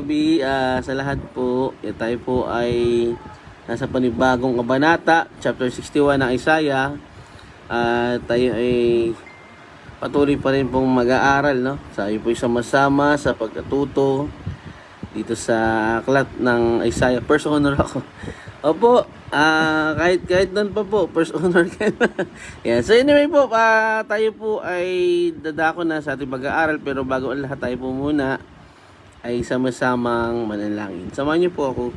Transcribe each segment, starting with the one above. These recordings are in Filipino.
gabi sa lahat po. Tayo po ay nasa panibagong kabanata, chapter 61 ng Isaiah. Tayo ay patuloy pa rin pong mag-aaral, no? Tayo po ay sama-sama sa pagkatuto dito sa aklat ng Isaiah. First honor ako. Opo, kahit doon pa po, first honor ka na. Yeah, so anyway po, tayo po ay dadako na sa ating pag-aaral, pero bago ang lahat tayo po muna ay sama-samang manalangin. Samahan niyo po ako.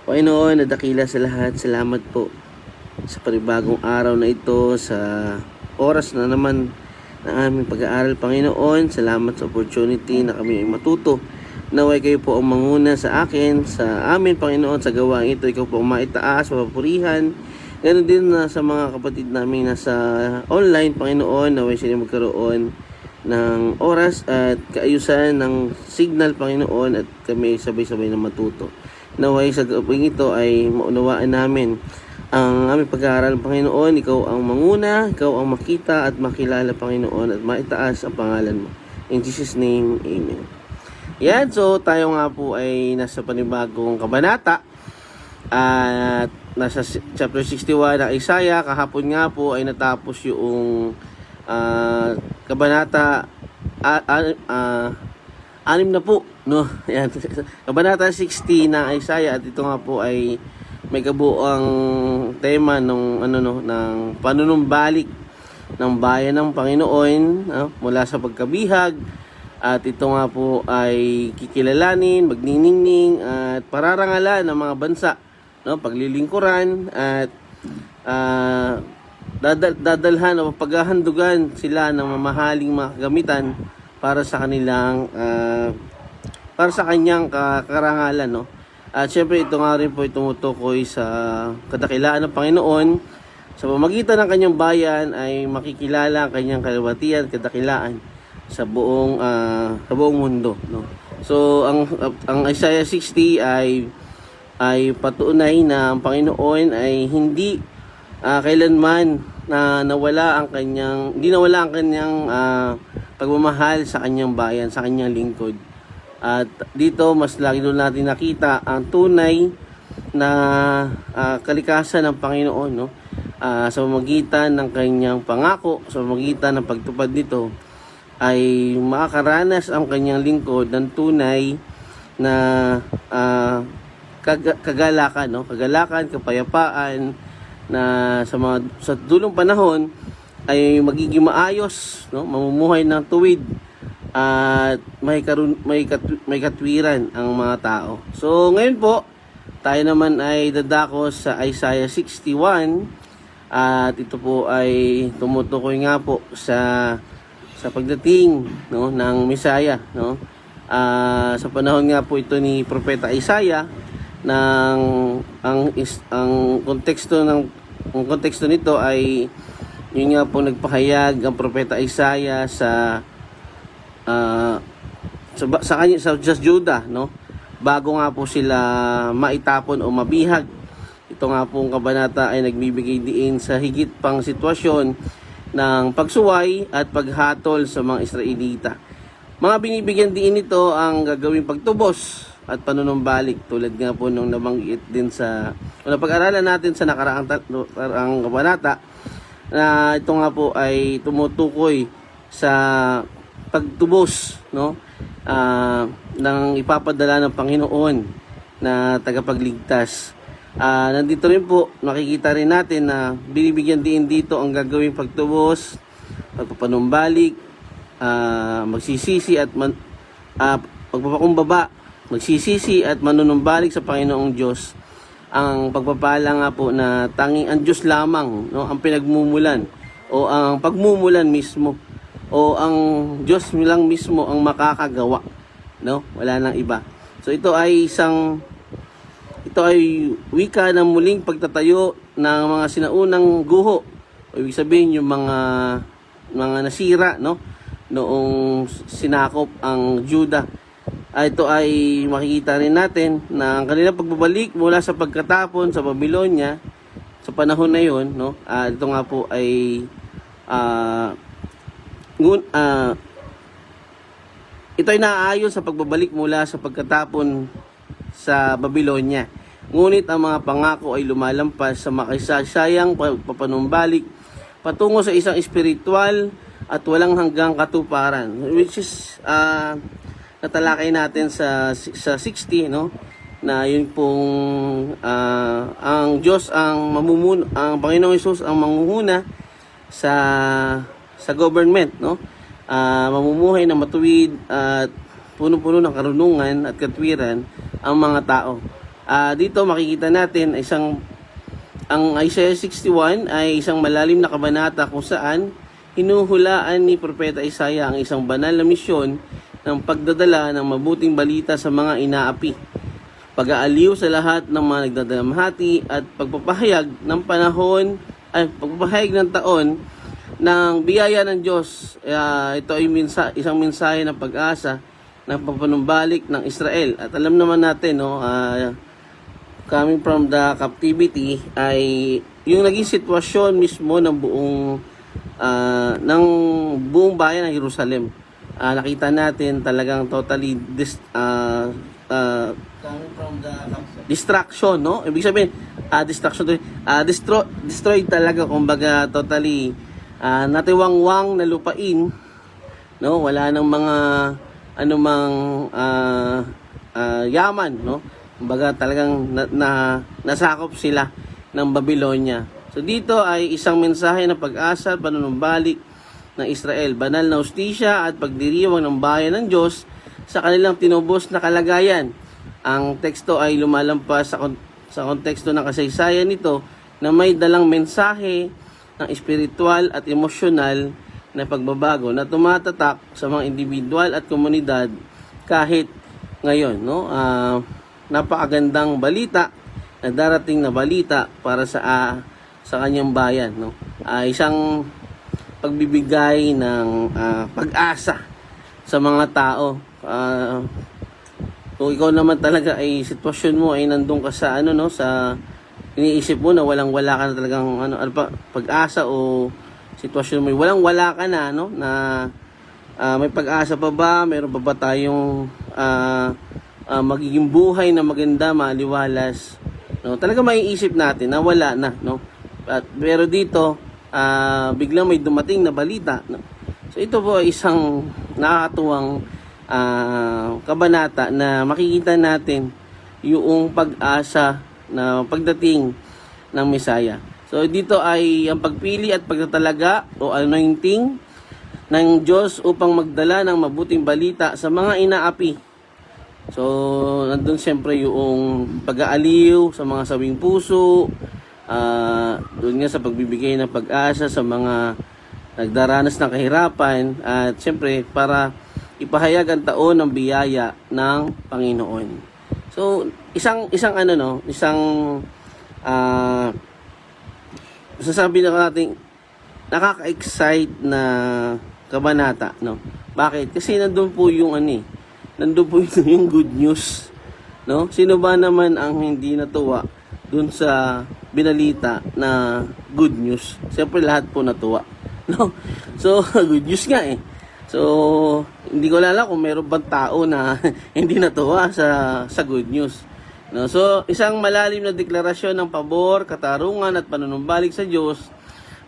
Panginoon, na dakila sa lahat, salamat po sa panibagong araw na ito, sa oras na naman ng aming pag-aaral. Panginoon, salamat sa opportunity na kami ay matuto. Naway kayo po ang manguna sa akin, sa amin, Panginoon, sa gawain ito. Ikaw po ang maitaas, mapapurihan. Ganon din sa mga kapatid namin nasa online, Panginoon. Naway sila magkaroon ng oras at kaayusan ng signal, Panginoon, at kami sabay-sabay na matuto. Naway sa gawing ito ay maunawaan namin ang aming pag-aaral, Panginoon. Ikaw ang manguna, ikaw ang makita at makilala, Panginoon, at maitaas ang pangalan mo. In Jesus' name, Amen. Yan, so tayo nga po ay nasa panibagong kabanata at nasa chapter 61 ng Isaiah. Kahapon nga po ay natapos yung kabanata 6 na po, no? Yan, kabanata 60 ng Isaiah, at ito nga po ay may kabuang tema ng panunumbalik ng bayan ng Panginoon, no? Mula sa pagkabihag. At ito nga po ay kikilalanin, magniningning at pararangalan ng mga bansa, no? Paglilingkuran at dadalhan o paghahandugan sila ng mamahaling mga kagamitan para sa kanilang para sa kanyang karangalan, no? At syempre ito nga rin po tumutukoy sa kadakilaan ng Panginoon. Sa pamagitan ng kanyang bayan ay makikilala ang kanyang kalwatian, kadakilaan sa buong mundo, no? So ang Isaiah 60 ay patunay na ang Panginoon ay hindi kailanman nawala ang kanyang pagmamahal sa kanyang bayan, sa kanyang lingkod. At dito mas lagi doon natin nakita ang tunay na kalikasan ng Panginoon, no? Sa pamamagitan ng kanyang pangako, sa pamamagitan ng pagtupad nito ay makakaranas ang kanyang lingkod ng tunay na kagalakan, no? Kagalakan, kapayapaan na sa dulong panahon ay magiging maayos, no? Mamumuhay ng tuwid at may katwiran ang mga tao. So ngayon po, tayo naman ay dadako sa Isaiah 61 at ito po ay tumutukoy nga po sa pagdating, no, ng Mesaya, no? Sa panahon nga po ito ni Propeta Isaiah, ang konteksto nito ay yun nga po nagpahayag ang Propeta Isaiah sa Judah, no? Bago nga po sila maitapon o mabihag. Ito nga pong kabanata ay nagbibigay diin sa higit pang sitwasyon ng pagsuway at paghatol sa mga Israelita. Mga binibigyan din ito ang gagawing pagtubos at panunumbalik, tulad nga po nung nabanggit din sa pag-aralan natin sa nakaraang kabanata, na ito nga po ay tumutukoy sa pagtubos, no? Ng ipapadala ng Panginoon na tagapagligtas. Nandito rin po makikita rin natin na binibigyan din dito ang gagawing pagtubos, pagpapanumbalik, magsisisi at pagpapakumbaba, magsisisi at manunumbalik sa Panginoong Diyos. Ang pagpapala nga po na tanging ang Diyos lamang, no, ang pinagmumulan o ang pagmumulan mismo, o ang Diyos lang mismo ang makakagawa, no? Wala nang iba. So ito ay wika ng muling pagtatayo ng mga sinaunang guho. O ibig sabihin yung mga nasira, no, noong sinakop ang Judah. Ito ay makikita rin natin na ang kanilang pagbabalik mula sa pagkatapon sa Babylonia sa panahon na yon, no? Ito nga po ay ito ay naaayon sa pagbabalik mula sa pagkatapon sa Babylonia. Ngunit ang mga pangako ay lumalampas sa makasaysayang papanumbalik patungo sa isang espiritual at walang hanggang katuparan, which is natalakay natin sa 60, no, na yun pong ang Diyos ang mamumuno, ang Panginoong Hesus ang mangunguna sa government, no, mamumuhay na matuwid at puno-puno ng karunungan at katwiran ang mga tao. Dito makikita natin ang Isaiah 61 ay isang malalim na kabanata kung saan hinuhulaan ni Propeta Isaiah ang isang banal na misyon ng pagdadala ng mabuting balita sa mga inaapi, pag-aaliw sa lahat ng mga nagdadalamhati at pagpapahayag ng panahon ay pagpapahayag ng taon ng biyaya ng Diyos. Ito ay isang mensahe ng pag-asa ng pagpanumbalik ng Israel. At alam naman natin, no, coming from the captivity ay yung naging sitwasyon mismo ng buong bayan ng Jerusalem. Nakita natin talagang totally coming from the distraction, no? Ibig sabihin, destroyed talaga, kumbaga totally natiwangwang na lupain, no? Wala nang mga anumang yaman, no? Kumbaga talagang nasakop sila ng Babylonia. So dito ay isang mensahe ng pag-asa at panunumbalik ng Israel, banal na hustisya at pagdiriwang ng bayan ng Diyos sa kanilang tinubos na kalagayan. Ang teksto ay lumalampas sa konteksto ng kasaysayan nito na may dalang mensahe ng espiritual at emosyonal na pagbabago na tumatatak sa mga individual at komunidad kahit ngayon, no? Napakagandang balita na darating na balita para sa kanyang bayan, no? Isang pagbibigay ng pag-asa sa mga tao. Kung ikaw naman talaga ay sitwasyon mo ay nandun ka sa sa iniisip mo na walang-wala ka na talagang pag-asa, o sitwasyon mo walang-wala ka na, no, na may pag-asa pa ba, mayroon pa ba tayong magiging buhay na maganda, maliwalas, no? Talaga maiisip natin na wala na, no? Pero dito biglang may dumating na balita, no? So ito po ay isang nakakatuwang kabanata na makikita natin yung pag-asa na pagdating ng Mesaya. So dito ay ang pagpili at pagtatalaga o anointing ng Diyos upang magdala ng mabuting balita sa mga inaapi. So nandun siyempre yung pag-aaliw sa mga sawing puso, doon nga sa pagbibigay ng pag-asa sa mga nagdaranas ng kahirapan, at siyempre para ipahayag ang taon ng biyaya ng Panginoon. So isang masasabi na natin nakaka-excite na kabanata, no? Bakit? Kasi nandun po yung yung good news, no? Sino ba naman ang hindi natuwa dun sa binalita na good news? Siyempre lahat po natuwa, no? So good news nga eh. So hindi ko alam kung meron bang tao na hindi natuwa sa good news, no? So isang malalim na deklarasyon ng pabor, katarungan at panunumbalik sa Diyos.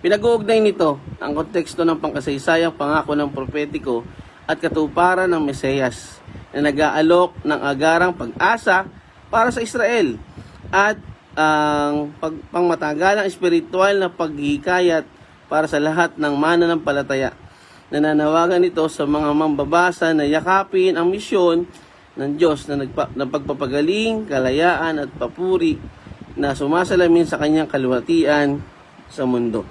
Pinag-uugnay nito ang konteksto ng pangkasaysayang pangako ng propetiko at katuparan ng Mesiyas na nag-aalok ng agarang pag-asa para sa Israel at ang pangmatagalang espiritual na paghihikayat para sa lahat ng mananampalataya. Nananawagan ito sa mga mambabasa na yakapin ang misyon ng Diyos na pagpapagaling, kalayaan at papuri na sumasalamin sa kanyang kaluwalhatian sa mundo.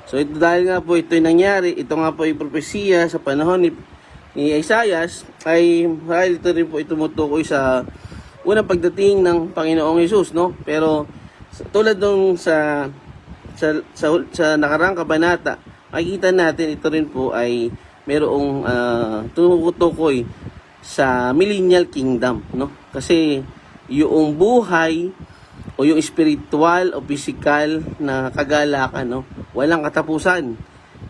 So ito, dahil nga po ito'y nangyari, ito nga po ay propesiya sa panahon ni Isaiah, ay dahil ito rin po itumutukoy sa unang pagdating ng Panginoong Hesus, no? Pero tulad nung sa nakarang kabanata, makikita natin ito rin po ay merong tumutukoy sa millennial kingdom, no? Kasi yung buhay o yung spiritual o physical na kagalakan, no, walang katapusan.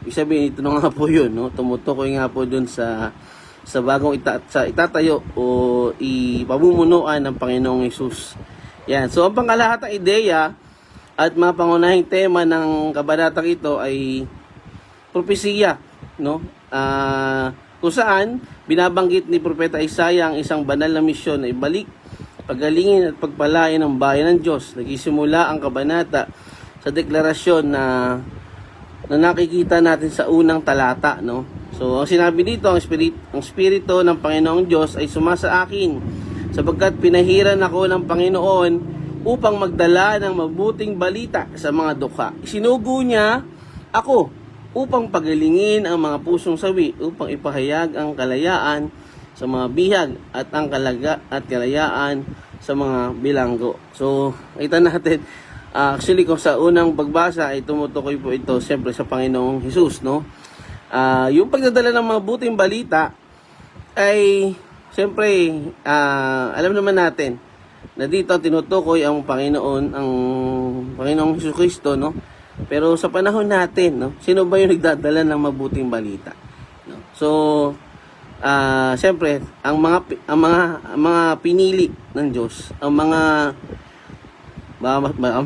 Ibig sabihin, ito na nga po yun, no? Tumutukoy nga po dun sa sa bagong itatayo o ipamumunuan ng Panginoong Hesus. Yan. So ang pangkalahatang ideya at mga pangunahing tema ng kabanatang ito ay propesiya, no? Kung saan binabanggit ni Propeta Isaiah ang isang banal na misyon na ibalik, pagalingin at pagpalain ng bayan ng Diyos. Nagsisimula ang kabanata sa deklarasyon na nakikita natin sa unang talata, no? So, ang sinabi dito, ang Espiritu ng Panginoong Diyos ay sumasa akin, sapagkat pinahiran ako ng Panginoon upang magdala ng mabuting balita sa mga dukha. Isinugo niya ako upang pagalingin ang mga pusong sawi, upang ipahayag ang kalayaan sa mga bihag at ang kalayaan sa mga bilanggo. So, kita natin, actually kung sa unang pagbasa ay tumutukoy po ito siyempre sa Panginoong Hesus, no? Yung pagdadala ng mga buting balita ay siyempre alam naman natin na dito tinutukoy ang Panginoong Jesucristo, no? Pero sa panahon natin, no, sino ba yung nagdadala ng mabuting balita, no? So siyempre ang mga pinili ng Diyos, ang mga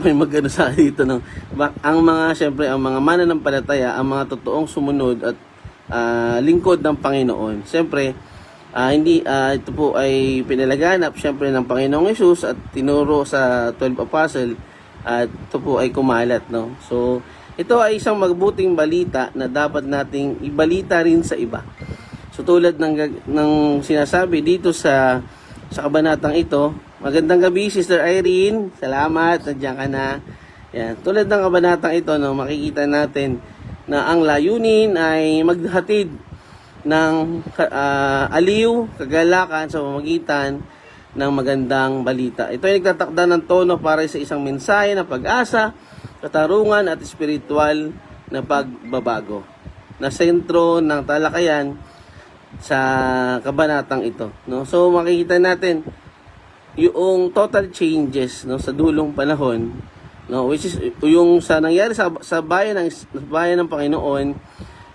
may magano sa dito, no? Ang mga siyempre ang mga mananampalataya, ang mga totoong sumunod at lingkod ng Panginoon. Siyempre ito po ay pinalaganap siyempre ng Panginoong Hesus at tinuro sa 12 apostle at ito po ay kumalat, no? So ito ay isang mabuting balita na dapat nating ibalita rin sa iba. So tulad ng sinasabi dito sa kabanatang ito. Magandang gabi, Sister Irene. Salamat, nandiyan ka na. Yan. Tulad ng kabanatang ito, no, makikita natin na ang layunin ay maghatid ng aliw, kagalakan sa pamamagitan ng magandang balita. Ito ay nagtatakda ng tono para sa isang mensahe ng pag-asa, katarungan at espiritual na pagbabago na sentro ng talakayan sa kabanatang ito, no? So makikita natin yung total changes, no, sa dulong panahon, no, which is yung sa nangyari sa bayan ng Panginoon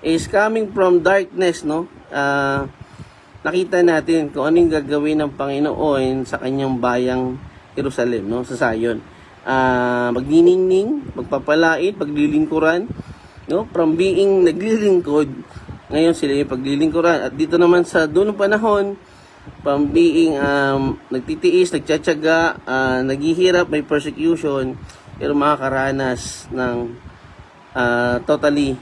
is coming from darkness, no? Nakita natin kung anong gagawin ng Panginoon sa kanyang bayang Jerusalem, no, sa Zion. Magniningning, magpapalait, paglilingkuran, no, from being naglilingkod, ngayon sila yung paglilingkuran. At dito naman sa dulong panahon, from being nagtitiis, nagtsatsaga, naghihirap, may persecution, pero makakaranas ng totally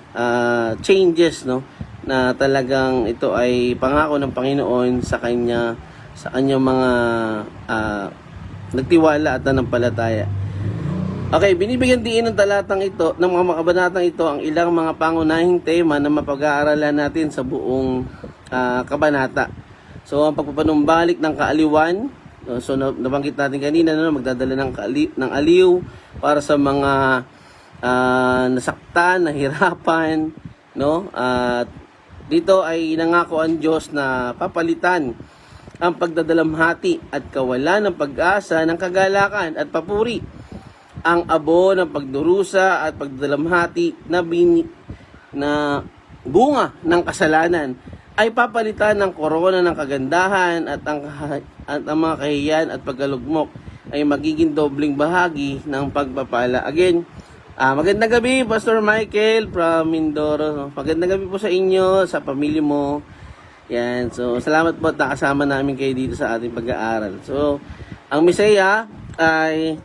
changes, no, na talagang ito ay pangako ng Panginoon sa kanyang mga nagtiwala at nanampalataya. Okay, binibigyan din ng talatang ito, ng mga kabanatang ito, ang ilang mga pangunahing tema na mapag-aaralan natin sa buong kabanata. So, ang pagpapanumbalik ng kaaliwan, so nabanggit natin kanina, no, magdadala ng aliw para sa mga nasaktan, nahirapan, no? At dito ay nangako ang Diyos na papalitan ang pagdadalamhati at kawalan ng pag-asa ng kagalakan at papuri. Ang abo ng pagdurusa at pagdadalamhati na bunga ng kasalanan ay papalitan ng korona ng kagandahan at ang mga kahiyan at pagkalugmok ay magiging dobling bahagi ng pagpapala. Again, magandang gabi, Pastor Michael from Mindoro. Magandang gabi po sa inyo, sa pamilya mo. Yan, so salamat po at nakasama namin kayo dito sa ating pag-aaral. So, ang Mesaya ay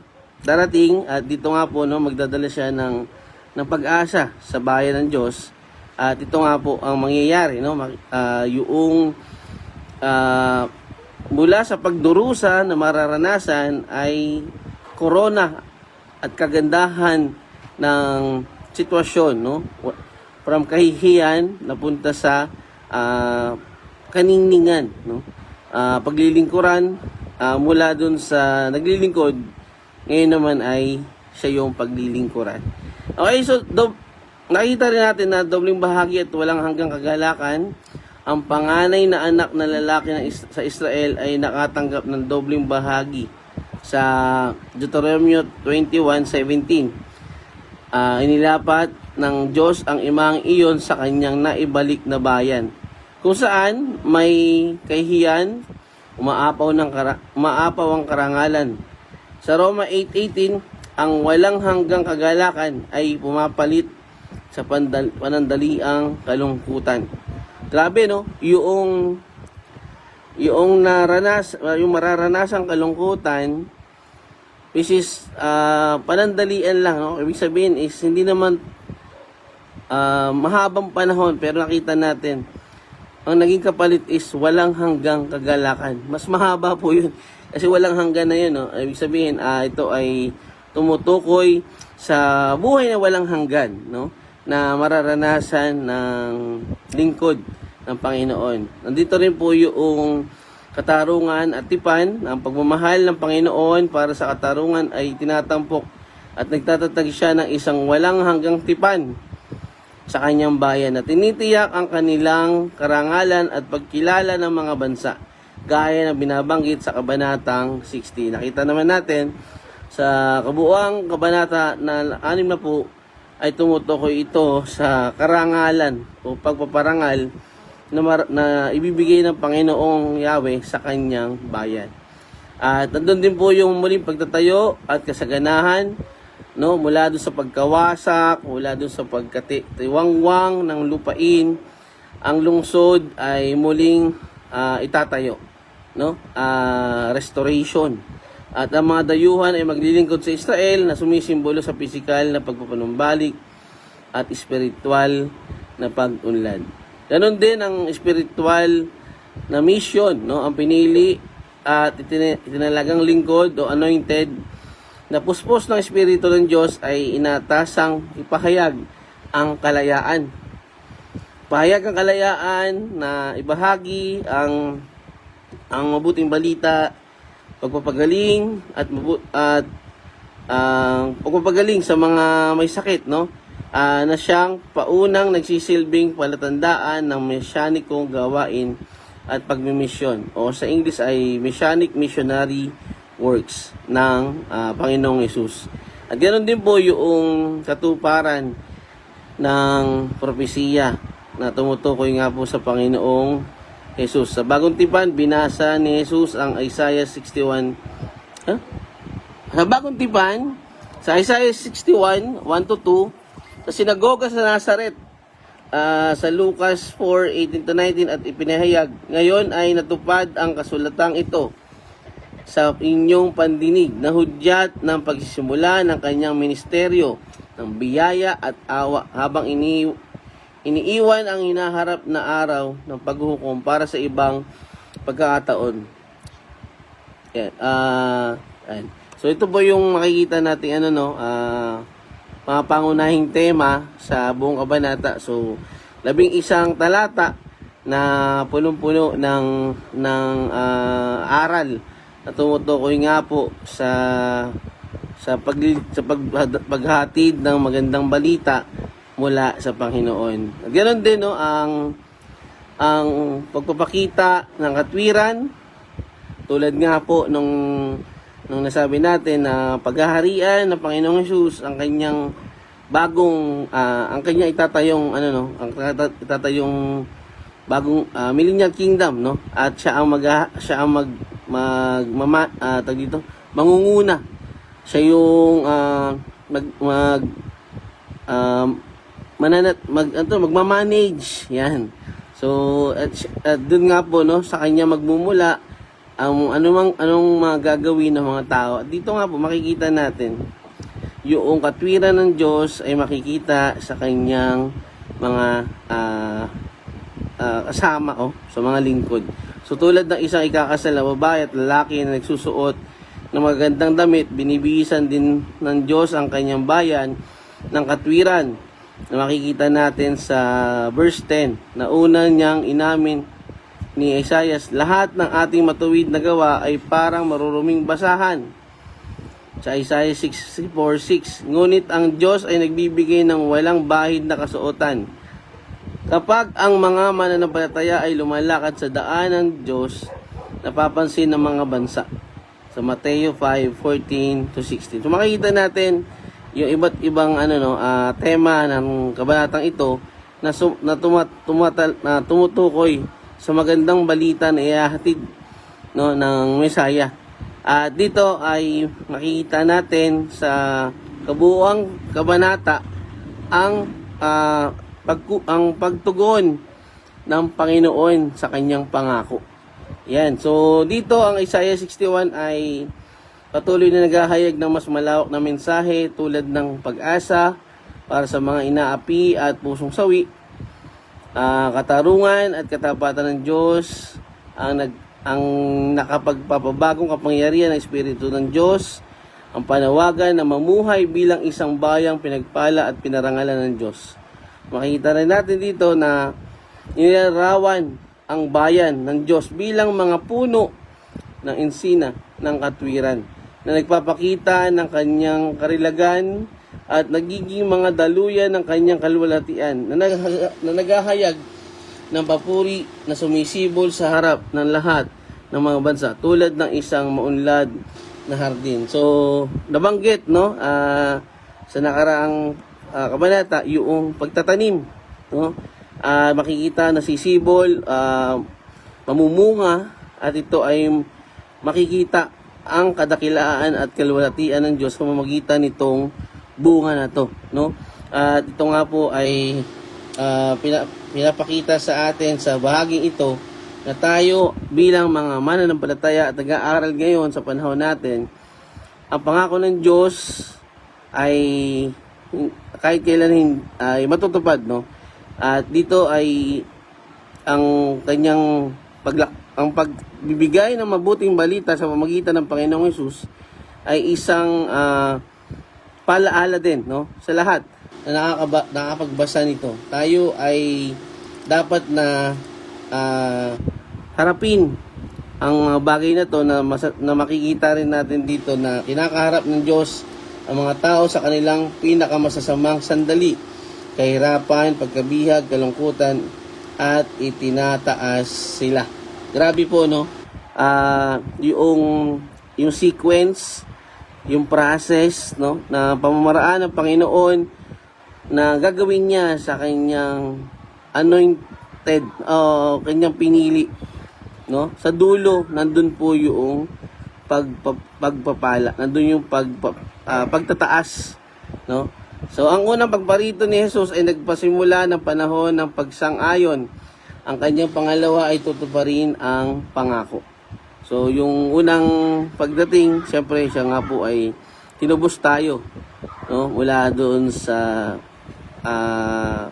darating at dito nga po, no, magdadala siya ng pag-asa sa bayan ng Diyos. At ito nga po ang mangyayari, no, yung mula sa pagdurusa na mararanasan ay korona at kagandahan ng sitwasyon, no, from kahihiyan napunta sa kaningningan, no, paglilingkuran mula dun sa naglilingkod. Ngayon naman ay siya yung paglilingkuran. Okay, so nakita rin natin na dobling bahagi at walang hanggang kagalakan. Ang panganay na anak na lalaki sa Israel ay nakatanggap ng dobling bahagi sa Deuteronomy 21:17. Inilapat ng Diyos ang imang iyon sa kanyang naibalik na bayan, kung saan may kahihiyan, umaapaw ang karangalan. Sa Roma 8:18, ang walang hanggang kagalakan ay pumapalit sa panandaliang kalungkutan. Grabe, no? Yung mararanasang kalungkutan, which is panandalian lang, no? Ibig sabihin is hindi naman mahabang panahon, pero nakita natin ang naging kapalit is walang hanggang kagalakan. Mas mahaba po yun kasi walang hanggan na yun, no? Ibig sabihin ito ay tumutukoy sa buhay na walang hanggan, no? Na mararanasan ng lingkod ng Panginoon. Nandito rin po yung katarungan at tipan. Ang pagmamahal ng Panginoon para sa katarungan ay tinatampok at nagtatatag siya ng isang walang hanggang tipan sa kanyang bayan na tinitiyak ang kanilang karangalan at pagkilala ng mga bansa, gaya na binabanggit sa Kabanatang 60. Nakita naman natin sa kabuuang kabanata na 6 na po ay tumutukoy ito sa karangalan o pagpaparangal na ibibigay ng Panginoong Yahweh sa kanyang bayan. At nandun din po yung muling pagtatayo at kasaganahan, no, mula doon sa pagkawasak, mula doon sa pagkatiwangwang ng lupain, ang lungsod ay muling itatayo, no? Restoration. At ang mga dayuhan ay maglilingkod sa Israel na sumisimbolo sa pisikal na pagpapanumbalik at espiritual na pag-unlad. Ganon din ang espiritual na mission, no? Ang pinili at itinalagang lingkod o anointed na puspos ng Espiritu ng Diyos ay inatasang ipahayag ang kalayaan. Pahayag ang kalayaan na ibahagi ang mabuting balita, pagpapagaling at pagpapagaling sa mga may sakit, no? Na siyang paunang nagsisilbing palatandaan ng mesyanikong gawain at pagmimisyon, o sa English ay Messianic Missionary Works ng Panginoong Hesus. At ganoon din po yung katuparan ng propesiya na tumutukoy nga po sa Panginoong Hesus. Sa Bagong Tipan, binasa ni Hesus ang Isaiah 61. Sa Bagong Tipan, sa Isaiah 61, 1-2, sa sinagoga sa Nazaret, sa Lucas 4:18-19 at ipinahayag, ngayon ay natupad ang kasulatang ito sa inyong pandinig na hudyat ng pagsisimula ng kanyang ministeryo ng biyaya at awa habang iniiwan ang hinaharap na araw ng paghuhukom para sa ibang pagkakataon. Yan. So ito po yung makikita natin mga pangunahing tema sa buong kabanata. So 11 talata na punong-puno ng aral na tumutukoy nga po sa paghatid ng magandang balita mula sa Panginoon. At ganoon din, no, ang pagpapakita ng katwiran, tulad nga po nung nasabi natin na paghaharian ng Panginoong Hesus, ang kanyang itatayong bagong millennial kingdom, no? At siya ang mangunguna. Siya yung magmamanage, yan. So at doon nga po, no, sa kanya magmumula ang anong magagawin ng mga tao. At dito nga po makikita natin yung katwiran ng Diyos ay makikita sa kanyang mga kasama sa mga lingkod. So tulad ng isang ikakasal na babae at lalaki na nagsusuot ng magandang damit, binibihisan din ng Diyos ang kanyang bayan ng katwiran na makikita natin sa verse 10 na una niyang inamin ni Isaiah, lahat ng ating matuwid na gawa ay parang maruruming basahan. Sa Isaiah 64:6, ngunit ang Diyos ay nagbibigay ng walang bahid na kasuotan. Kapag ang mga mananampalataya ay lumalakad sa daan ng Diyos, napapansin ng mga bansa. Sa Mateo 5:14-16. So makikita natin yung iba't ibang tema ng kabanatang ito na tumutukoy sa magandang balita na ihahatid, no, ng Mesaya. At dito ay makikita natin sa kabuuang kabanata ang pagtugon ng Panginoon sa kanyang pangako. Yan. So dito ang Isaiah 61 ay patuloy na naghahayag ng mas malawak na mensahe tulad ng pag-asa para sa mga inaapi at pusong sawi. Katarungan at katapatan ng Diyos ang nakapagpapabagong kapangyarihan ng Espiritu ng Diyos, ang panawagan na mamuhay bilang isang bayang pinagpala at pinarangalan ng Diyos. Makikita rin natin dito na inilarawan ang bayan ng Diyos bilang mga puno ng ensina ng katwiran na nagpapakita ng kanyang karilagan at nagiging mga daluyan ng kanyang kalwalhatian na naghahayag ng papuri na sumisibol sa harap ng lahat ng mga bansa tulad ng isang maunlad na hardin. So, nabanggit, no, sa nakaraang kabanata yung pagtatanim, no? Makikita na sisibol, mamumunga, at ito ay makikita ang kadakilaan at kalwalhatian ng Diyos sa pamamagitan nitong bunga na to, no? At ito nga po ay pinapakita sa atin sa bahaging ito na tayo bilang mga mananampalataya at nag-aaral ngayon sa panahon natin, ang pangako ng Diyos ay kahit kailan ay matutupad, no? At dito ay ang kanyang pagbibigay ng mabuting balita sa pamamagitan ng Panginoong Hesus ay isang palaala din, no, sa lahat na nakakapagbasa nito. Tayo ay dapat na harapin ang mga bagay na to na makikita rin natin dito na kinakaharap ng Diyos ang mga tao sa kanilang pinakamasasamang sandali, kahirapan, pagkabihag, kalungkutan, at itinataas sila. Grabe po, no? Yung sequence, yung process, no, na pamamaraan ng Panginoon na gagawin niya sa kanyang anointed, kanyang pinili, no? Sa dulo, nandun po yung pagpapala, nandun yung pagtataas, no? So, ang unang pagparito ni Jesus ay nagpasimula ng panahon ng pagsang-ayon. Ang kanyang pangalawa ay tutuparin ang pangako. So, yung unang pagdating, siyempre, siya nga po ay tinubos tayo, no? Mula doon sa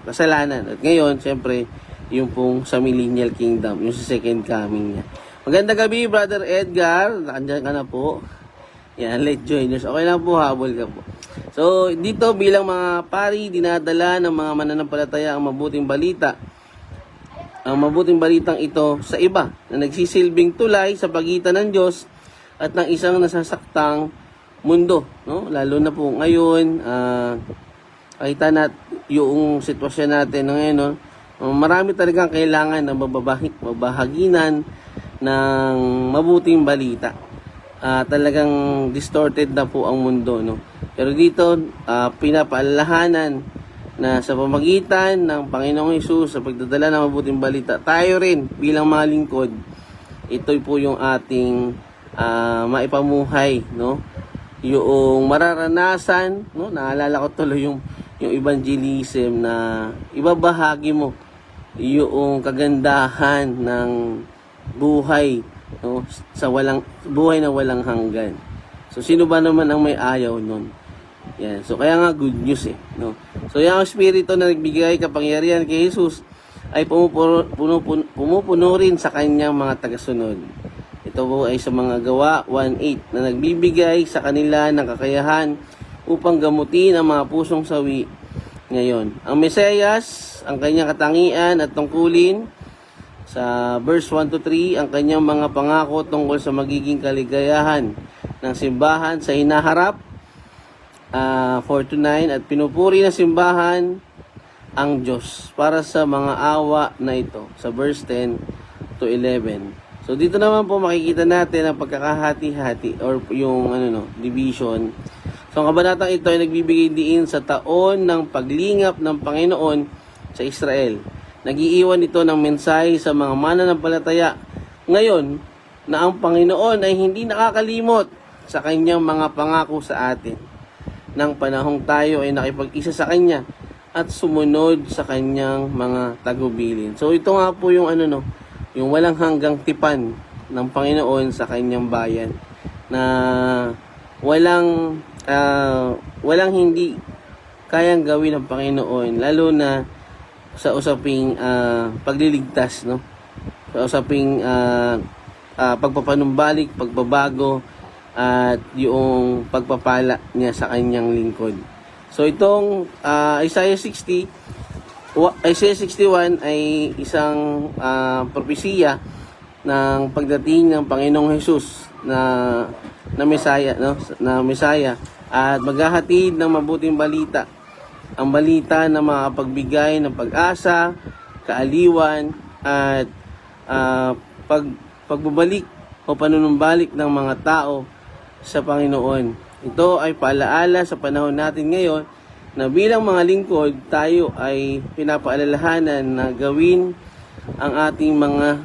kasalanan. At ngayon, siyempre, yung pong sa Millennial Kingdom, yung sa second coming niya. Magandang gabi, Brother Edgar. Nandiyan ka na po. Yan, late joiners. Okay lang po, habol ka po. So, dito bilang mga pari, dinadala ng mga mananampalataya ang mabuting balita. Ang mabuting balitang ito sa iba na nagsisilbing tulay sa pagitan ng Diyos at ng isang nasasaktang mundo, no? Lalo na po ngayon, kahit na yung sitwasyon natin ngayon, no? Marami talagang kailangan ng mabahaginan ng mabuting balita. Talagang distorted na po ang mundo, no? Pero dito, pinapaalalahanan na sa pamagitan ng Panginoong Hesus sa pagdadala ng mabuting balita, tayo rin bilang mga lingkod, ito po yung ating maipamuhay, no? Yung mararanasan, no? Naalala ko tuloy yung evangelism na ibabahagi mo yung kagandahan ng buhay, no? Sa buhay na walang hanggan. So, sino ba naman ang may ayaw nun? Yan. So, kaya nga good news, no? So, yung Espiritu na nagbigay kapangyarihan kay Jesus ay pumupuno rin sa kanyang mga tagasunod. Ito po ay sa mga gawa 1:8 na nagbibigay sa kanila ng kakayahan upang gamutin ang mga pusong sawi ngayon. Ang Mesiyas, ang kanyang katangian at tungkulin, sa verse 1-3, ang kanyang mga pangako tungkol sa magiging kaligayahan ng simbahan sa hinaharap, 4-9, at pinupuri ng simbahan ang Diyos para sa mga awa na ito, sa verse 10-11. So dito naman po makikita natin ang pagkakahati-hati or yung division. So ang kabanatang ito ay nagbibigay diin sa taon ng paglingap ng Panginoon sa Israel. Nag-iiwan ito ng mensahe sa mga mananampalataya ngayon na ang Panginoon ay hindi nakakalimot sa kanyang mga pangako sa atin. Nang panahong tayo ay nakipag-isa sa kanya at sumunod sa kanyang mga tagubilin. So ito nga po yung yung walang hanggang tipan ng Panginoon sa kanyang bayan, na walang hindi kayang gawin ng Panginoon, lalo na sa usaping pagliligtas, no? Sa usaping pagpapanumbalik, pagbabago, at yung pagpapala niya sa kanyang lingkod. So itong Isaiah 61 ay isang propesiya ng pagdating ng Panginoong Hesus na Mesaya, no? Na Mesaya, at maghahatid ng mabuting balita. Ang balita na makapagbigay ng pag-asa, kaaliwan, at pagbabalik o panunumbalik ng mga tao sa Panginoon. Ito ay paalaala sa panahon natin ngayon na bilang mga lingkod, tayo ay pinapaalalahanan na gawin ang ating mga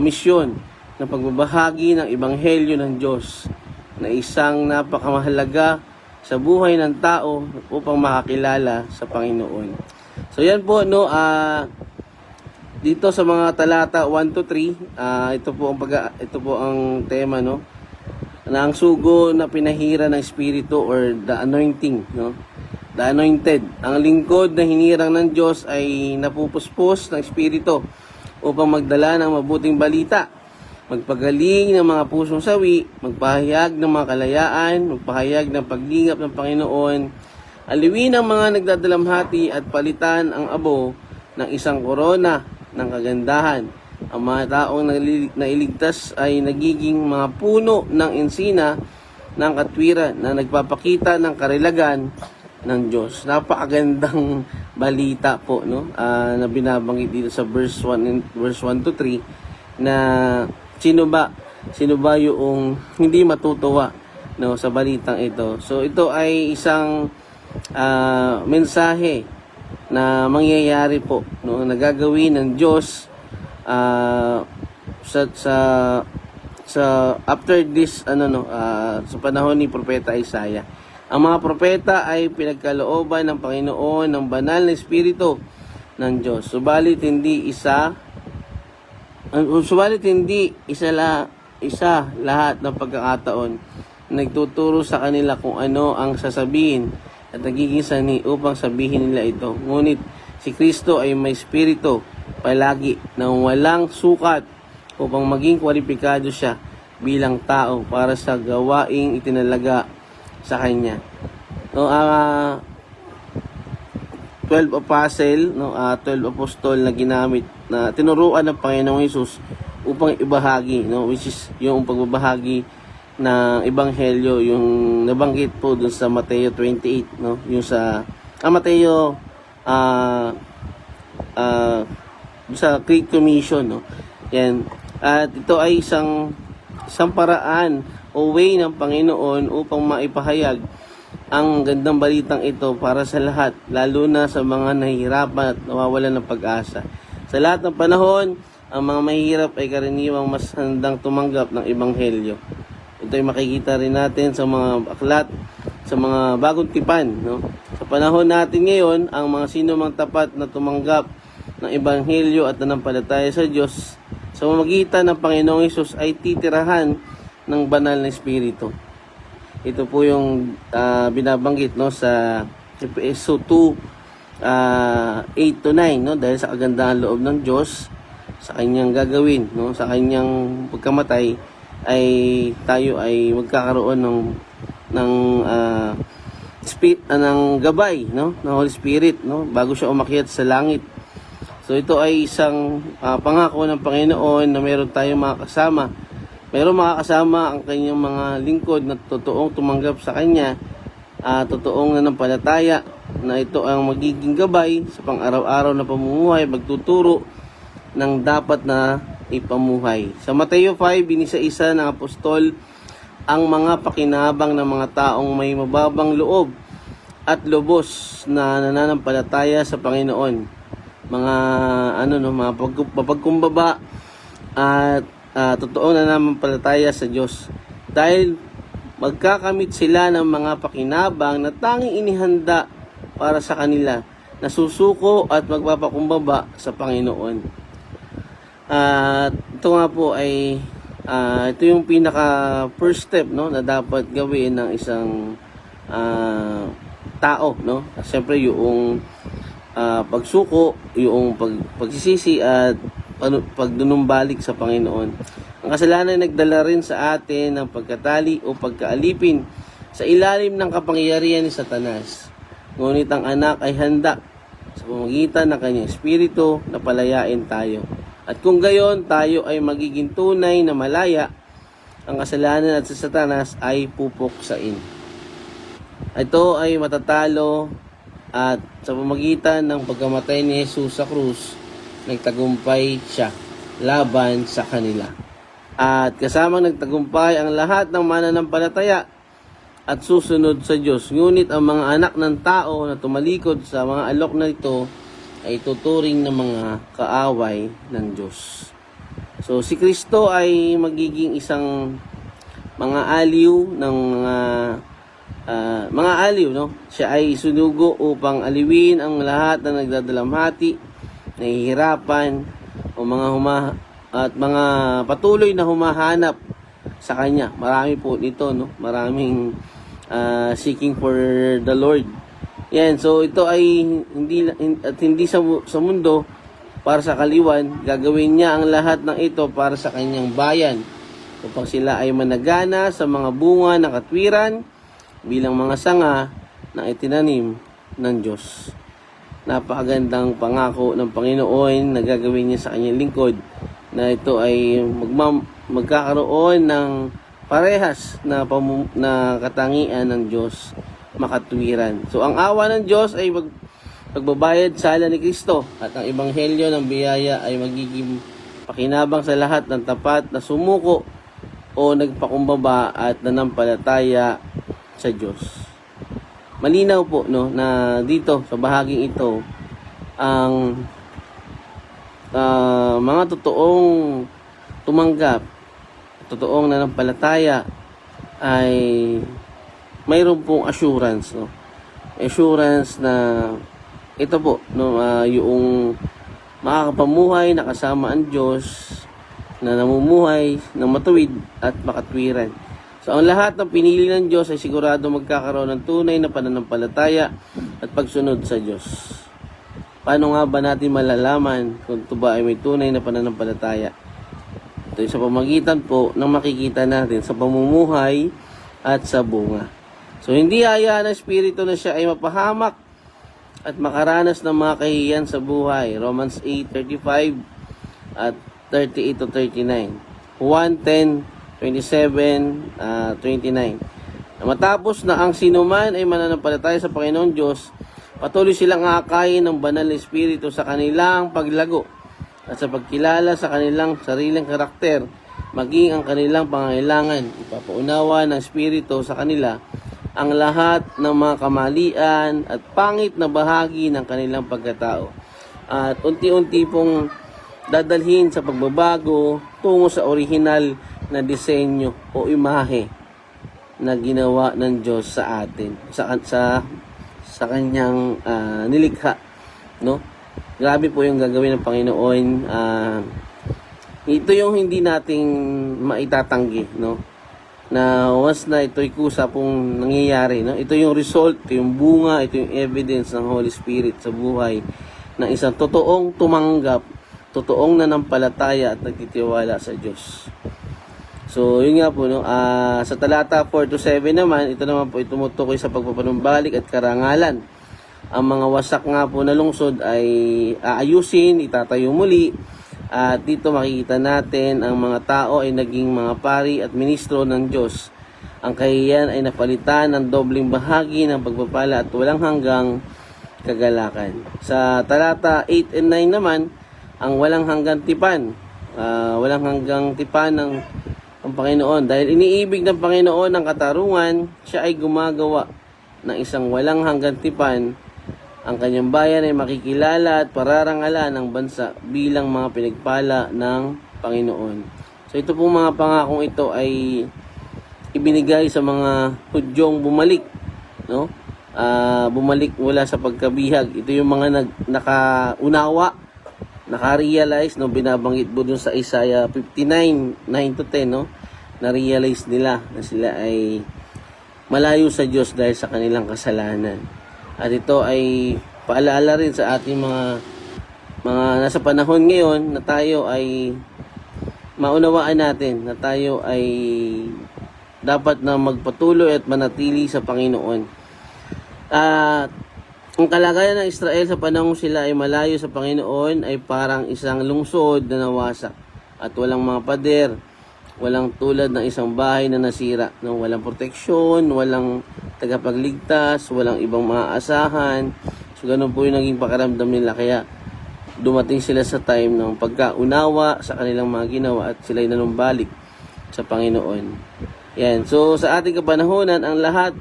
misyon na pagbabahagi ng Ebanghelyo ng Diyos, na isang napakamahalaga sa buhay ng tao upang makakilala sa Panginoon. So yan po, no, dito sa mga talata 1 to 3, ito po ang tema, no, na ang sugo na pinahira ng Espiritu, or the anointing, no? The anointed. Ang lingkod na hinirang ng Diyos ay napupuspos ng Espiritu upang magdala ng mabuting balita, magpagaling ng mga pusong sawi, magpahayag ng mga kalayaan, magpahayag ng paglingap ng Panginoon, aliwin ang mga nagdadalamhati at palitan ang abo ng isang korona ng kagandahan. Ang mga taong nailigtas ay nagiging mga puno ng ensina ng katwiran na nagpapakita ng karilagan ng Diyos. Napakagandang balita po, no? Na binabanggit dito sa verse 1 to 3, na sino ba yung hindi matutuwa, no, sa balitang ito. So ito ay isang mensahe na mangyayari po, no, nagagawin ng Diyos sa after this sa panahon ni Propeta Isaiah. Ang mga propeta ay pinagkalooban ng Panginoon ng banal na Espiritu ng Diyos. Subalit hindi isa lahat ng pagkakataon nagtuturo sa kanila kung ano ang sasabihin at nagiging sani upang sabihin nila ito. Ngunit si Kristo ay may Espiritu palagi na walang sukat upang maging kwalipikado siya bilang tao para sa gawaing itinalaga sa kanya. No, 12 apostle, no, 12 apostol na ginamit, na tinuruan ng Panginoong Hesus upang ibahagi, no, which is yung pagbabahagi ng ebanghelyo, yung nabanggit po dun sa Mateo 28, no, yung sa Mateo sa Great Commission, no. Yan. At ito ay isang paraan o way ng Panginoon upang maipahayag ang gandang balitang ito para sa lahat, lalo na sa mga nahihirapan at nawawalan ng pag-asa. Sa lahat ng panahon, ang mga mahihirap ay karaniwang mas handang tumanggap ng ebanghelyo. Ito ay makikita rin natin sa mga aklat, sa mga bagong tipan, no. Sa panahon natin ngayon, ang mga sino mang tapat na tumanggap ng ebanghelyo at nanampalataya sa Diyos sa pamamagitan ng Panginoong Hesus ay titirahan ng banal na Espiritu. Ito po yung binabanggit, no, sa Efeso 2 8 to 9, no, dahil sa kagandahan loob ng Diyos sa kanyang gagawin, no, sa kanyang pagkamatay, ay tayo ay magkakaroon ng gabay, no, ng Holy Spirit, no, bago siya umakyat sa langit. So ito ay isang pangako ng Panginoon na meron tayong makakasama. Meron makakasama ang kanyang mga lingkod na totoong tumanggap sa kanya, totoong nanampalataya, na ito ang magiging gabay sa pang-araw-araw na pamumuhay, magtuturo ng dapat na ipamuhay. Sa Mateo 5, binisa-isa ng apostol ang mga pakinabang ng mga taong may mababang loob at lubos na nananampalataya sa Panginoon. mga mga mapagkumbaba at totoong nananampalataya sa Diyos. Dahil magkakamit sila ng mga pakinabang na tanging inihanda para sa kanila, nasusuko at magpapakumbaba sa Panginoon. At ito nga po ay ito yung pinaka first step, no, na dapat gawin ng isang tao, no. Siyempre yung pagsuko, yung pagsisisi at pagdunumbalik sa Panginoon. Ang kasalanan ay nagdala rin sa atin ng pagkatali o pagkaalipin sa ilalim ng kapangyarihan ni Satanas. Ngunit ang anak ay handa sa pamamagitan ng kanyang espiritu na palayain tayo. At kung gayon tayo ay magiging tunay na malaya, ang kasalanan at sa Satanas ay pupuksain. Ito ay matatalo at sa pamamagitan ng pagkamatay ni Jesus sa krus, nagtagumpay siya laban sa kanila. At kasamang nagtagumpay ang lahat ng mananampalataya at susunod sa Diyos. Ngunit ang mga anak ng tao na tumalikod sa mga alok na ito ay tuturing ng mga kaaway ng Diyos. So si Kristo ay magiging isang mga aliw ng mga aliw, no? Siya ay sunugo upang aliwin ang lahat na nagdadalamhati, nahihirapan o at mga patuloy na humahanap sa kanya. Marami po nito, no? Maraming seeking for the Lord. Yan, so ito ay hindi sa mundo para sa kaliwan. Gagawin niya ang lahat ng ito para sa kanyang bayan upang sila ay managana sa mga bunga ng katwiran bilang mga sanga na itinanim ng Diyos. Napakagandang pangako ng Panginoon na gagawin niya sa kanyang lingkod, na ito ay magkakaroon ng parehas na katangian ng Diyos, makatwiran. So ang awa ng Diyos ay pagbabayad sala ni Kristo, at ang ebanghelyo ng biyaya ay magiging pakinabang sa lahat ng tapat na sumuko o nagpakumbaba at nanampalataya sa Diyos. Malinaw po, no, na dito sa bahaging ito ang mga totoong tumanggap, totoong nanampalataya ay mayroon pong assurance, no. Assurance na ito po, no, yung makakapamuhay na kasama ang Diyos, na namumuhay ng matuwid at makatwiran. So ang lahat ng pinili ng Diyos ay sigurado magkakaroon ng tunay na pananampalataya at pagsunod sa Diyos. Paano nga ba natin malalaman kung ito ba ay may tunay na pananampalataya? Ito ay sa pamagitan po ng makikita natin sa pamumuhay at sa bunga. So hindi hayaan ng Espiritu na siya ay mapahamak at makaranas ng mga kahihiyan sa buhay. Romans 8:35 at 38 to 39. Juan 10:27-29. Matapos na ang sinuman ay mananampalataya sa Panginoon Diyos, patuloy silang aakayin ng banal na Espiritu sa kanilang paglago at sa pagkilala sa kanilang sariling karakter, maging ang kanilang pangangailangan. Ipapaunawa ng Espiritu sa kanila ang lahat ng mga kamalian at pangit na bahagi ng kanilang pagkatao. At unti-unti pong dadalhin sa pagbabago tungo sa orihinal na disenyo o imahe na ginawa ng Diyos sa atin, sa kanyang nilikha, no? Grabe po yung gagawin ng Panginoon. Ito yung hindi nating maitatanggi, no? Na once na ito'y kusa pong nangyayari, no? Ito yung result, ito yung bunga, ito yung evidence ng Holy Spirit sa buhay ng isang totoong tumanggap, totoong nanampalataya at nagtitiwala sa Diyos. So, yun nga po, no? Sa talata 4-7 naman, ito naman po itumutukoy sa pagpapanumbalik at karangalan. Ang mga wasak nga po na lungsod ay aayusin, itatayo muli. At dito makikita natin ang mga tao ay naging mga pari at ministro ng Diyos. Ang kahihiyan ay napalitan ng dobling bahagi ng pagpapala at walang hanggang kagalakan. Sa talata 8 and 9 naman, ang walang hanggang tipan. Walang hanggang tipan ng ang Panginoon. Dahil iniibig ng Panginoon ang katarungan, siya ay gumagawa ng isang walang hanggang tipan ang kanyang bayan ay makikilala at pararangalan ng bansa bilang mga pinagpala ng Panginoon. So ito pong mga pangakong ito ay ibinigay sa mga Hudyong bumalik, no? Bumalik mula sa pagkabihag. Ito yung mga nakaunawa, naka-realize, no? Binabanggit po dun sa Isaiah 59, 9-10, no? Na-realize nila na sila ay malayo sa Diyos dahil sa kanilang kasalanan. At ito ay paalaala rin sa ating mga nasa panahon ngayon na tayo ay maunawaan natin na tayo ay dapat na magpatuloy at manatili sa Panginoon. At ang kalagayan ng Israel sa panahon sila ay malayo sa Panginoon ay parang isang lungsod na nawasak at walang mga pader, walang tulad ng isang bahay na nasira, no? Walang proteksyon, walang tagapagligtas, walang ibang maaasahan. So ganun po yung naging pakiramdam nila, kaya dumating sila sa time ng pagkaunawa sa kanilang mga ginawa at sila'y nanumbalik sa Panginoon. Yan. So sa ating kapanahonan, ang lahat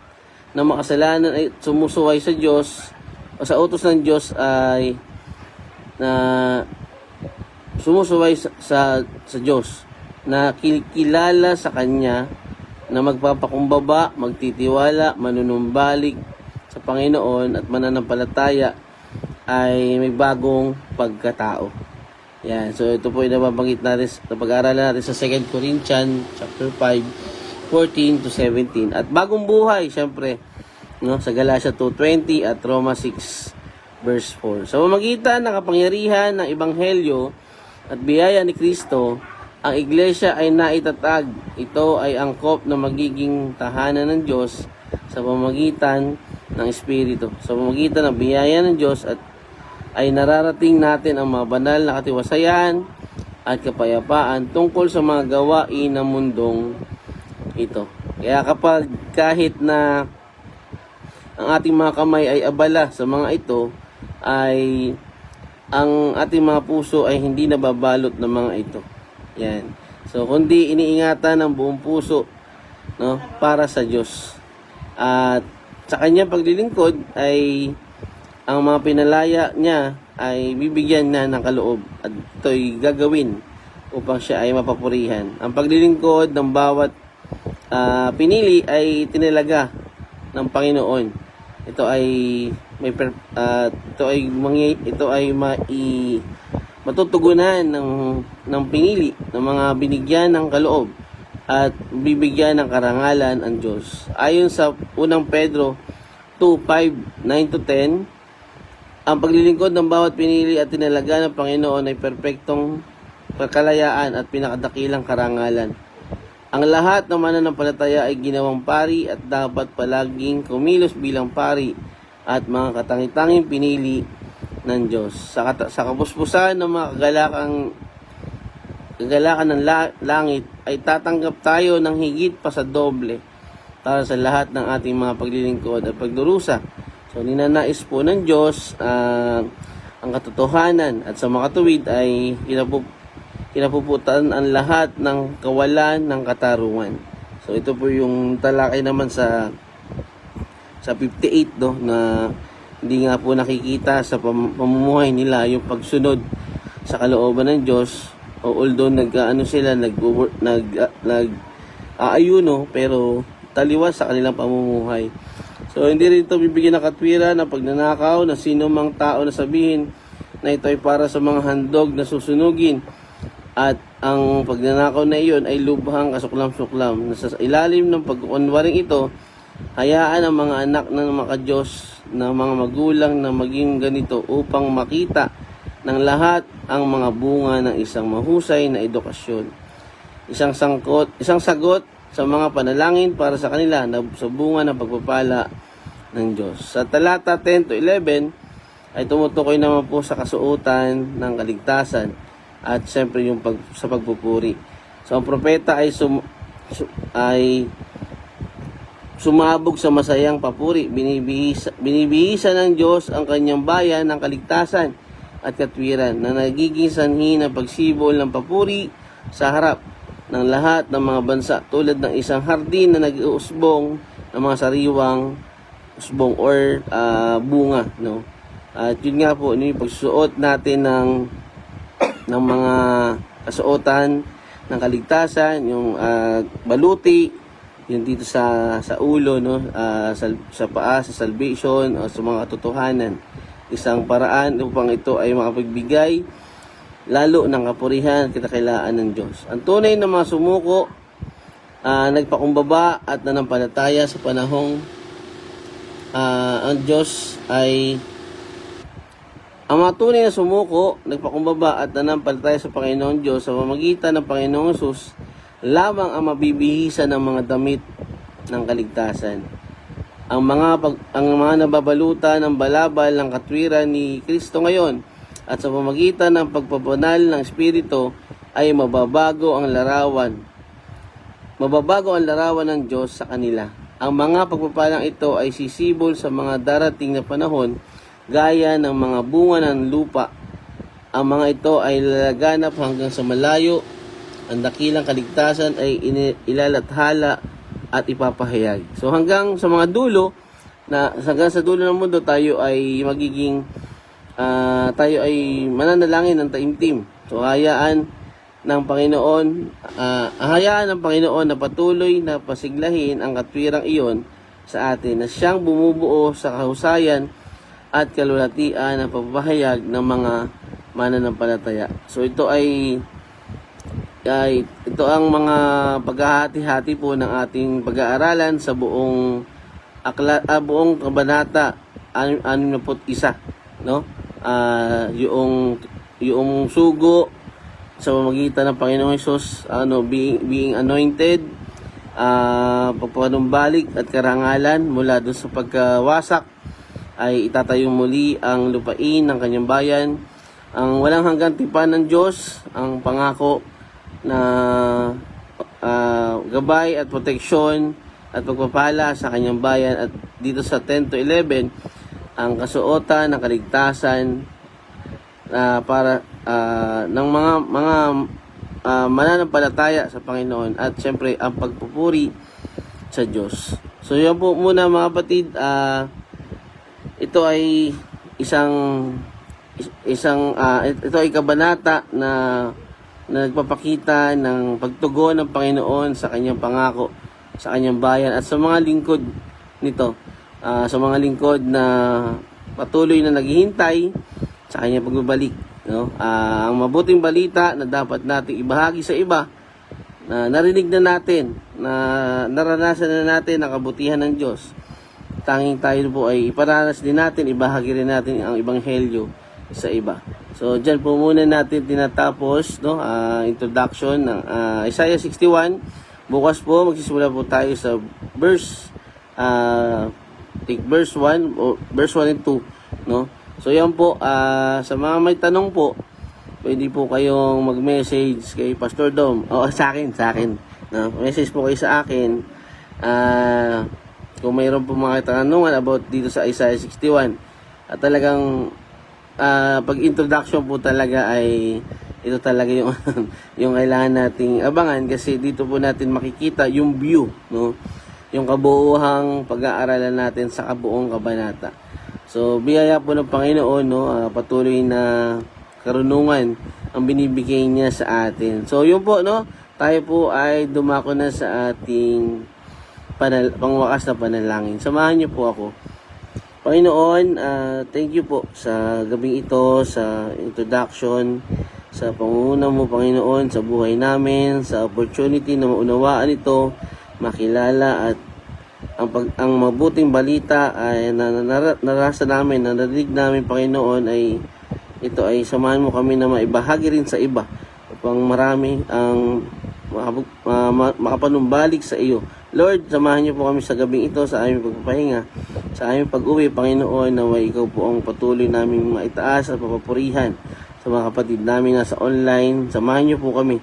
ng makasalanan ay sumusuway sa Diyos o sa utos ng Diyos ay na sumusuway sa Diyos, na kilala sa Kanya, na magpapakumbaba, magtitiwala, manunumbalik sa Panginoon at mananampalataya ay may bagong pagkatao. Yan. So ito po yung nababanggit natin, napag-aaralan natin sa 2 Corinthians chapter 5, 14-17. At bagong buhay, syempre, no, sa Galatia 2:20 at Roma 6 verse 4. Sa pamamagitan ng kapangyarihan ng Ebanghelyo at biyaya ni Kristo, ang iglesia ay naitatag. Ito ay angkop na magiging tahanan ng Diyos sa pamamagitan ng Espiritu. Sa pamamagitan ng biyaya ng Diyos at ay nararating natin ang mga banal na katiwasayan at kapayapaan tungkol sa mga gawain ng mundong ito. Kaya kapag kahit na ang ating mga kamay ay abala sa mga ito, ay ang ating mga puso ay hindi nababalot ng mga ito. Yan. So, kundi iniingatan ng buong puso, no, para sa Diyos. At sa kanyang paglilingkod ay ang mga pinalaya niya ay bibigyan na ng kaloob at ito'y gagawin upang siya ay mapapurihan. Ang paglilingkod ng bawat pinili ay tinalaga ng Panginoon. Ito ay matutugunan ng pinili ng mga binigyan ng kaloob at bibigyan ng karangalan ang Diyos. Ayon sa 1 Pedro 2:5, 9-10, ang paglilingkod ng bawat pinili at tinalaga ng Panginoon ay perpektong pagkalayaan at pinakadakilang karangalan. Ang lahat ng mananampalataya ay ginawang pari at dapat palaging kumilos bilang pari at mga katangitanging pinili ng Diyos. Sa kapuspusan ng mga kagalakan ng langit ay tatanggap tayo ng higit pa sa doble para sa lahat ng ating mga paglilingkod at pagdurusa. So ninanais po ng Diyos ang katotohanan at sa makatuwid ay kinapuputan ang lahat ng kawalan ng katarungan. So ito po yung talakay naman sa 58, no, na hindi nga po nakikita sa pamumuhay nila yung pagsunod sa kalooban ng Diyos. Although nag-aayuno pero taliwas sa kanilang pamumuhay. So hindi rin ito bibigyan ng katwiran ng pagnanakaw na sino mang tao na sabihin na ito ay para sa mga handog na susunugin. At ang pagnanakaw na iyon ay lubhang kasuklam-suklam. Sa ilalim ng pagkukunwaring ito, hayaan ang mga anak ng maka-Diyos na mga magulang na maging ganito upang makita ng lahat ang mga bunga ng isang mahusay na edukasyon. Isang sagot sa mga panalangin para sa kanila na sa bunga ng pagpapala ng Diyos. Sa talata 10-11 ay tumutukoy naman po sa kasuotan ng kaligtasan at siyempre yung sa pagpupuri. So ang propeta ay sumabog sa masayang papuri. Binibihisa ng Diyos ang kanyang bayan ng kaligtasan at katwiran na nagiging sanhi ng pagsibol ng papuri sa harap ng lahat ng mga bansa, tulad ng isang hardin na nag-uusbong ng mga sariwang usbong or bunga, no? At yun nga po, yung pagsusuot natin ng mga kasuotan ng kaligtasan, yung baluti, yung dito sa ulo, no, sa paa, sa salvation, o sa mga katotohanan. Isang paraan upang ito ay makapagbigay lalo ng kapurihan at kinakailangan ng Diyos. Ang tunay na mga sumuko, nagpakumbaba at nanampalataya sa panahong ang Diyos ay ang mga tunay na sumuko, nagpakumbaba at nanampalataya sa Panginoon Diyos sa pamamagitan ng Panginoong Hesus lamang ang mabibihisan ng mga damit ng kaligtasan. Ang mga nababalutan ng balabal ng katwiran ni Kristo ngayon at sa pamamagitan ng pagpapanal ng Espiritu ay mababago ang larawan. Mababago ang larawan ng Diyos sa kanila. Ang mga pagpapalang ito ay sisibol sa mga darating na panahon gaya ng mga bunga ng lupa. Ang mga ito ay lalaganap hanggang sa malayo. Ang dakilang kaligtasan ay ilalathala at ipapahayag. So hanggang sa mga dulo, hanggang sa dulo ng mundo, tayo ay magiging, tayo ay mananalangin ng taimtim. So hayaan ng Panginoon na patuloy na pasiglahin ang katwirang iyon sa atin na siyang bumubuo sa kahusayan at kalulatian ng pagpapahayag ng mga mananampalataya. So ito ang mga paghahati-hati po ng ating pag-aaralan sa buong kabanata 61, no? Yung sugo sa pamamagitan ng Panginoong Hesus, being anointed, pagpapanumbalik at karangalan mula doon sa pagkawasak, ay itatayong muli ang lupain ng kanyang bayan. Ang walang hanggang tipan ng Diyos, ang pangako na gabay at proteksyon at pagpapala sa kanyang bayan. At dito sa 10 to 11, ang kasuotan ng kaligtasan para ng mga mananampalataya sa Panginoon, at syempre ang pagpupuri sa Diyos. So yan po muna mga kapatid. Ito ay ito ay kabanata na nagpapakita ng pagtugon ng Panginoon sa kanyang pangako sa kanyang bayan at sa mga lingkod nito, sa mga lingkod na patuloy na naghihintay sa kanyang pagbabalik, no? Ang mabuting balita na dapat nating ibahagi sa iba, na narinig na natin, na naranasan na natin ang kabutihan ng Diyos. Tanging tayo po ay iparanas din natin, ibahagi rin natin ang ebanghelyo sa iba. So diyan po muna natin tinatapos, no, introduction ng Isaiah 61. Bukas po magsisimula po tayo sa verse 1 o verse 1 and 2, no. So yan po, sa mga may tanong po, pwede po kayong mag-message kay Pastor Dom o sa akin, no. Message po kayo sa akin kung mayroon po mga katanungan about dito sa Isaiah 61. At talagang pag-introduction po talaga ay ito talaga yung yung kailangan nating abangan, kasi dito po natin makikita yung view, no, yung kabuuhang pag-aaralan natin sa kabuong kabanata. So biyaya po ng Panginoon, no, patuloy na karunungan ang binibigay niya sa atin. So yun po, no, tayo po ay dumako na sa ating pangwakas na panalangin. Samahan niyo po ako. Panginoon, thank you po sa gabing ito, sa introduction, sa pangunguna mo, Panginoon, sa buhay namin, sa opportunity na maunawaan ito, makilala, at ang mabuting balita ay narasa namin, narinig namin, Panginoon, ay ito ay samahan mo kami na maibahagi rin sa iba upang marami ang makapanumbalik sa iyo. Lord, samahan niyo po kami sa gabing ito sa aming pagpapahinga, sa aming pag-uwi, Panginoon, na ikaw po ang patuloy namin maitaas at papapurihan sa mga kapatid namin nasa online. Samahan niyo po kami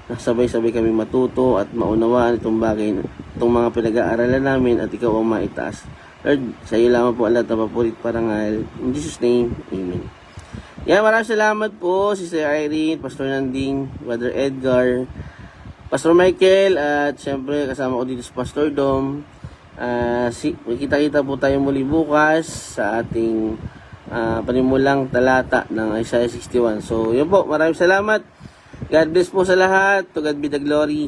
na sabay-sabay kami matuto at maunawaan itong bagay, itong mga pinag-aaralan namin, at ikaw ang maitaas. Lord, sa iyo lamang po ang lahat na papurit parangal. In Jesus' name, Amen. Yan, maraming salamat po, Sister Irene, Pastor Nanding, Brother Edgar, Pastor Michael, at syempre kasama ko dito sa Pastor Dom. Kita-kita po tayo muli bukas sa ating panimulang talata ng Isaiah 61. So, yun po. Maraming salamat. God bless po sa lahat. To God be the glory.